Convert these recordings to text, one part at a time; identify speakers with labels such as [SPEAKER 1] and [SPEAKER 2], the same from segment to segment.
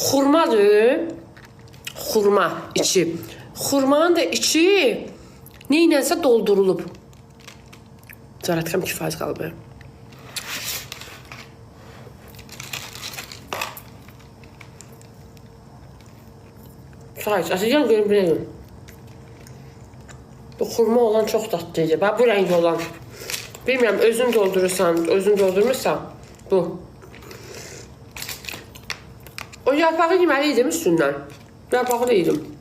[SPEAKER 1] Xurmadır. Xurma içi. Xurmanın da içi neynənsə doldurulub. Cərətkəm kifayət qalıb. Sadece açacağım görün bileyim. Bu xurma olan çok tatlıydı. Bak bu rengi olan. Bilmiyorum özün doldurursan, özün doldurmuşsan bu. O yaprağı yemeliydim üstünden. Yaprağı da yedim.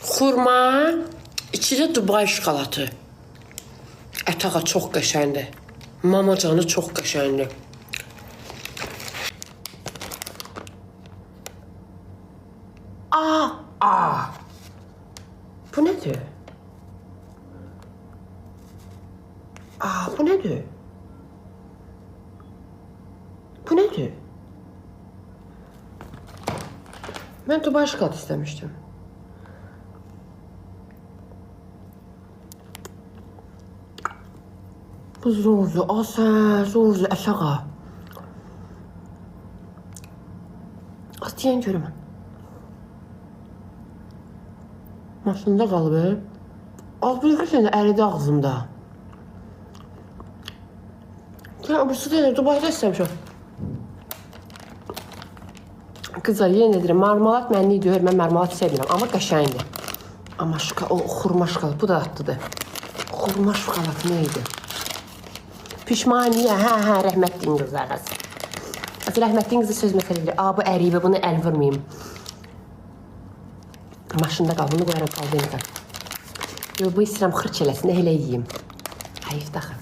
[SPEAKER 1] Xurma, içinde Dubai şokolatı. Ətağa çox qəşəngdir. Mamacanı çox qəşəngdir. Bu nədir? Bu nədir? Bu nədir? Mən Dubai şokolatı istəmişdim. Bu zordur, zordur, aşağı. Az deyən görüm. Maşında qalıb. Az bir sənə əridi ağzımda. Ya bu su deyil, Dubai'də istəmişəm. Qızlar, yenə edirəm, marmalat mənlik deyir, mən marmalat sevmirəm, amma qəşəngdir. Amma o xurma şokolat, bu da atlıdır. Xurma şokolatı nə idi? Pişmaniyə, rəhmətliyin qızlar. Rəhmətliyin qızı söz məsələ edir. Bu əriyibə, bunu əl vurmayayım. Maşında qal, bunu qoyaram qalbimdə. Bu istəyirəm xırç eləsin, elə yiyeyim. Hayif daxı.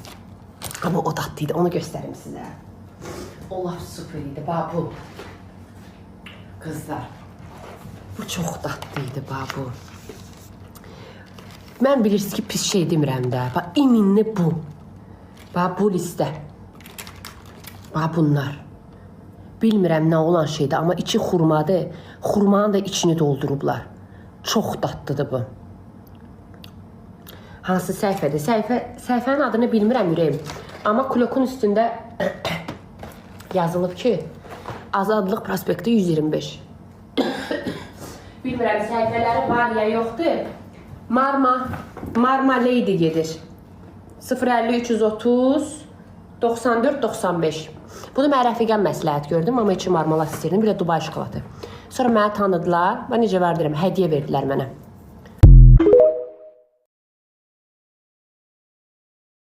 [SPEAKER 1] Amma o datlıydı, onu göstərim sizə. Onlar super idi, bu. Qızlar, bu çox datlıydı, bu. Mən bilirsiniz ki, pis şey demirəm də. İminli bu. Bu listə. Bunlar. Bilmirəm nə olan şeydir, amma içi xurmadır. Xurmanın da içini doldurublar. Çox dadlıdır bu. Hansı səhifədir? Səhifənin adını bilmirəm ürəyim. Amma kulokun üstündə yazılıb ki, Azadlıq prospekti 125. Bilmirəm səhifələri var ya yoxdur. Marma Lady gedir. 050-330 94-95. Bunu mən rəfiqəm məsləhət gördüm, amma içi marmalat istəyirdim, bir də Dubai şokolatı. Sonra mənə tanıdılar və necə verdirəm, hədiyyə verdilər mənə.